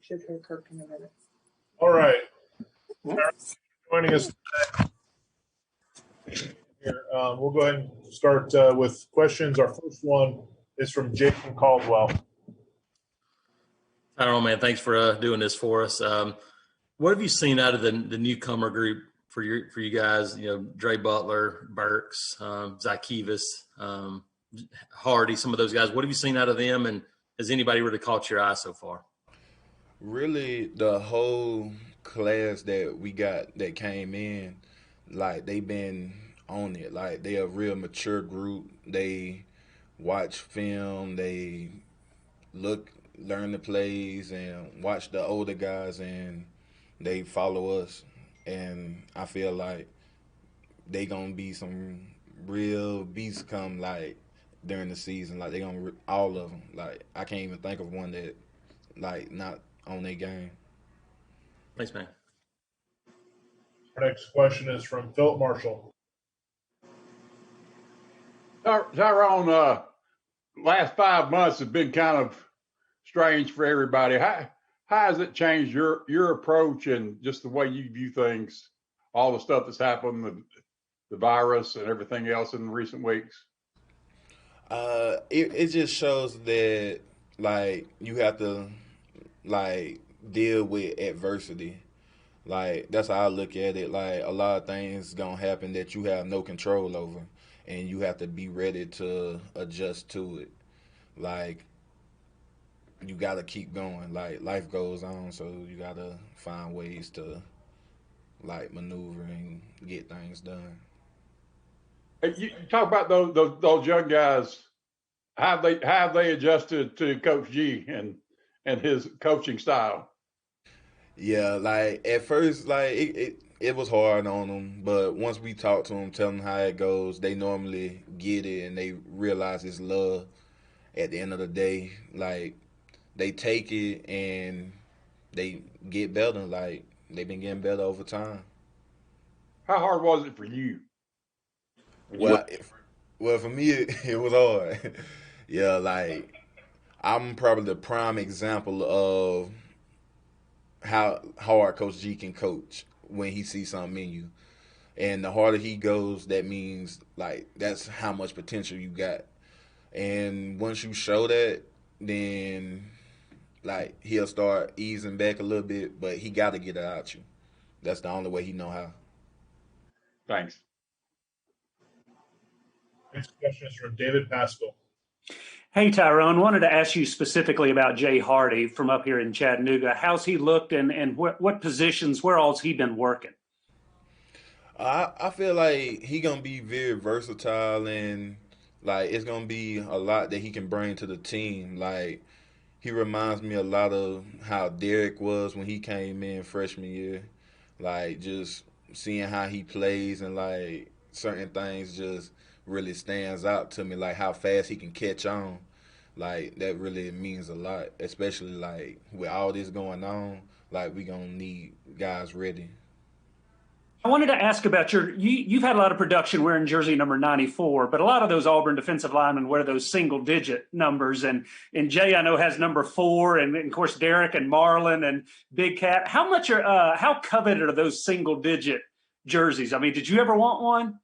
should hear Kirk in a minute. All right. Joining us today. Here, we'll go ahead and start with questions. Our first one is from Jason Caldwell. Tyrone, man, thanks for doing this for us. What have you seen out of the newcomer group for you guys? You know, Dre Butler, Burks, Zykevis, Hardy, some of those guys. What have you seen out of them, and has anybody really caught your eye so far? Really, the whole class that we got that came in, like, they've been on it. Like, they're a real mature group. They watch film, they learn the plays, and watch the older guys, and they follow us. And I feel like they gonna be some real beasts come, like, during the season. Like, they gonna all of them. Like, I can't even think of one that, like, not on their game. Thanks, man. Our next question is from Philip Marshall. Tyrone, last 5 months have been kind of strange for everybody. How has it changed your approach and just the way you view things, all the stuff that's happened, the virus and everything else in recent weeks? It just shows that, like, you have to, like, deal with adversity. Like, that's how I look at it. Like, a lot of things gonna happen that you have no control over, and you have to be ready to adjust to it. Like, you gotta keep going. Like, life goes on, so you gotta find ways to, like, maneuver and get things done. You talk about those young guys. How have they adjusted to Coach G and his coaching style? Yeah, like, at first, like, it was hard on them, but once we talk to them, tell them how it goes, they normally get it, and they realize it's love at the end of the day. Like, they take it, and they get better. Like, they've been getting better over time. How hard was it for you? Well, for me, it was hard. Yeah, like, I'm probably the prime example of how hard Coach G can coach when he sees something in you. And the harder he goes, that means, like, that's how much potential you got. And once you show that, then, like, he'll start easing back a little bit, but he got to get it out you. That's the only way he know how. Thanks. Next question is from David Pascal. Hey, Tyrone, wanted to ask you specifically about Jay Hardy from up here in Chattanooga. How's he looked, and what positions, where all's he been working? I feel like he going to be very versatile, and, like, it's going to be a lot that he can bring to the team. Like, he reminds me a lot of how Derek was when he came in freshman year. Like, just seeing how he plays and, like, certain things just really stands out to me, like how fast he can catch on. Like, that really means a lot, especially, like, with all this going on. Like, we gonna need guys ready. I wanted to ask about you've had a lot of production wearing jersey number 94, but a lot of those Auburn defensive linemen wear those single-digit numbers, and Jay, I know, has number 4, and of course Derek and Marlon and Big Cat. How coveted are those single-digit jerseys? I mean, did you ever want one?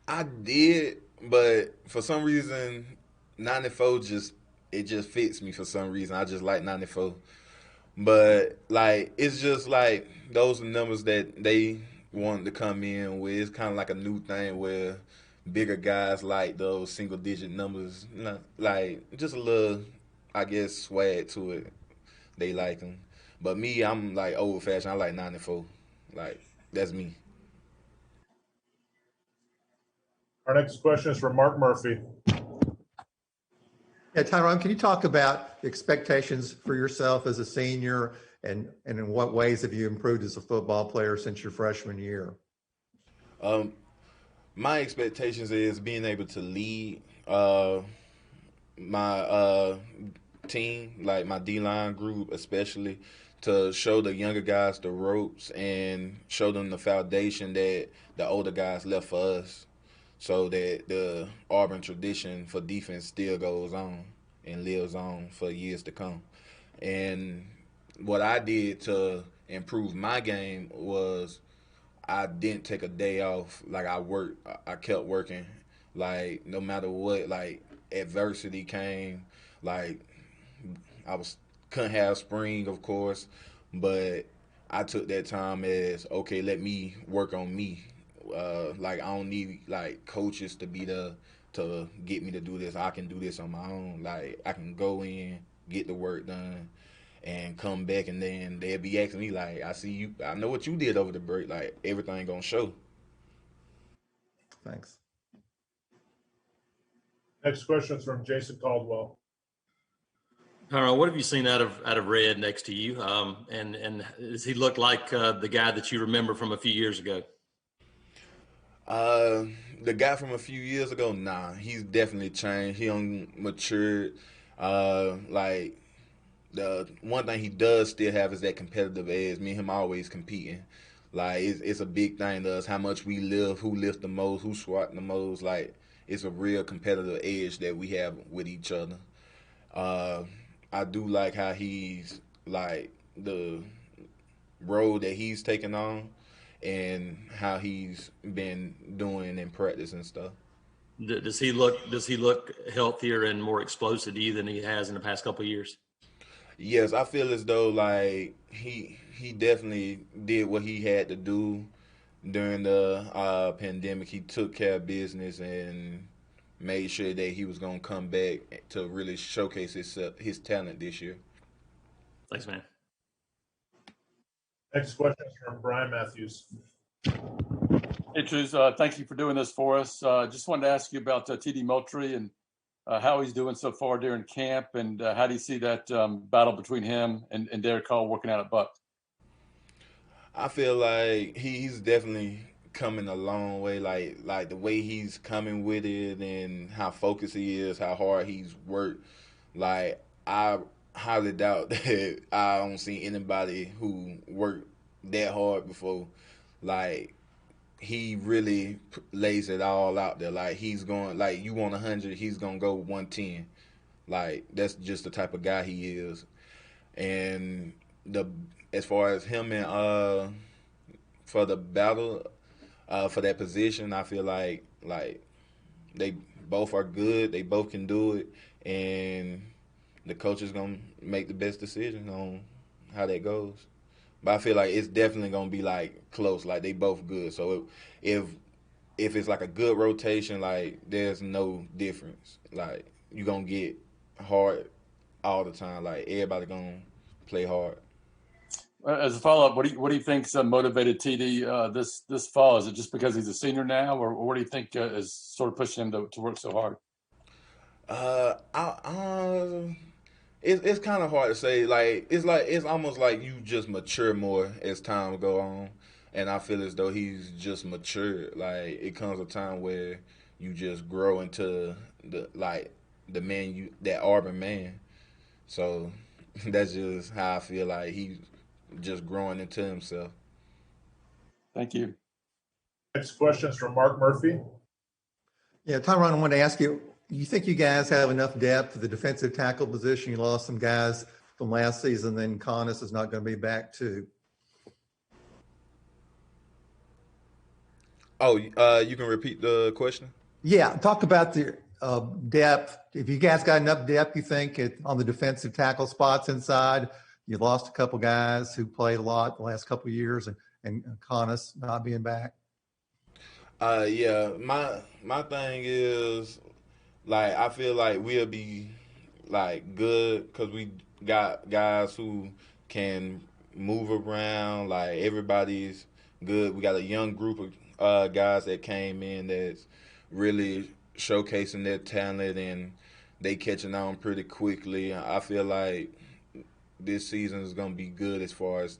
I did, but for some reason, 94 just fits me for some reason. I just like 94. But, like, it's just like those are numbers that they wanted to come in with. It's kind of like a new thing where bigger guys like those single-digit numbers. Like, just a little, I guess, swag to it. They like them. But me, I'm, like, old-fashioned. I like 94. Like, that's me. Our next question is from Mark Murphy. Yeah, Tyrone, can you talk about expectations for yourself as a senior, and in what ways have you improved as a football player since your freshman year? My expectations is being able to lead my team, like my D-line group especially, to show the younger guys the ropes and show them the foundation that the older guys left for us, so that the Auburn tradition for defense still goes on and lives on for years to come. And what I did to improve my game was I didn't take a day off. Like I worked, I kept working. Like no matter what, like adversity came, like I was couldn't have spring, of course, but I took that time as okay. Let me work on me. Like I don't need like coaches to be there to get me to do this. I can do this on my own. Like I can go in, get the work done, and come back, and then they'll be asking me like, "I see you. I know what you did over the break. Like everything gonna show." Thanks. Next question is from Jason Caldwell. Tyrone, what have you seen out of Red next to you? And does he look like the guy that you remember from a few years ago? Uh, the guy from a few years ago, nah, he's definitely changed. He matured. Like the one thing he does still have is that competitive edge. Me and him always competing. Like it's a big thing to us. How much we lift, who lifts the most, who squat the most. Like it's a real competitive edge that we have with each other. Uh, I do like how he's like the road that he's taken on and how he's been doing in practice and stuff. Does he look healthier and more explosive to you than he has in the past couple of years? Yes, I feel as though like he definitely did what he had to do during the pandemic. He took care of business and made sure that he was gonna come back to really showcase his talent this year. Thanks, man. Next question is from Brian Matthews. Hey, Trues, thank you for doing this for us. Just wanted to ask you about TD Moultrie and how he's doing so far during camp, and how do you see that battle between him and Derek Cole working out at Buck? I feel like he's definitely coming a long way. Like the way he's coming with it and how focused he is, how hard he's worked. Like I highly doubt that I don't see anybody who worked that hard before. Like he really lays it all out there. Like he's going like you want 100, he's gonna go 110. Like that's just the type of guy he is. And the as far as him and for the battle for that position, I feel like they both are good. They both can do it, and the coach is gonna make the best decision on how that goes. But I feel like it's definitely gonna be like close. Like they both good. So if it's like a good rotation, like there's no difference. Like you gonna get hard all the time. Like everybody gonna play hard. As a follow up, what do you think's motivated TD this fall? Is it just because he's a senior now, or what do you think is sort of pushing him to work so hard? It's kind of hard to say. Like it's almost like you just mature more as time go on, and I feel as though he's just matured. Like it comes a time where you just grow into the man that Auburn man. So that's just how I feel like he's just growing into himself. Thank you. Next question is from Mark Murphy. Yeah, Tyron, I wanted to ask you, you think you guys have enough depth for the defensive tackle position? You lost some guys from last season, then Connors is not going to be back too. Oh, you can repeat the question? Yeah, talk about the depth. If you guys got enough depth, you think, on the defensive tackle spots inside. You lost a couple guys who played a lot the last couple of years, and Connors not being back. Yeah, my thing is like I feel like we'll be like good because we got guys who can move around. Like everybody's good. We got a young group of guys that came in that's really showcasing their talent and they catching on pretty quickly. I feel like this season is gonna be good as far as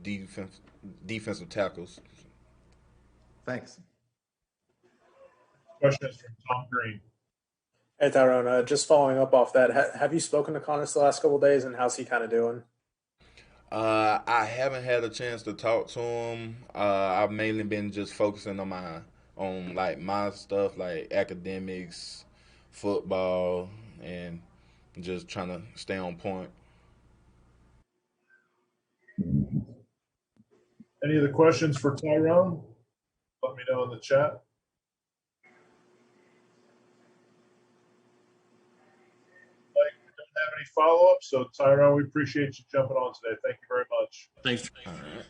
defensive tackles. Thanks. Question is from Tom Green. Hey Tyrone, just following up off that, have you spoken to Connors the last couple of days, and how's he kind of doing? I haven't had a chance to talk to him. I've mainly been just focusing on like my stuff, like academics, football, and just trying to stay on point. Any other questions for Tyrone? Let me know in the chat. Like, we don't have any follow-up, so Tyrone, we appreciate you jumping on today. Thank you very much. Thanks. All right.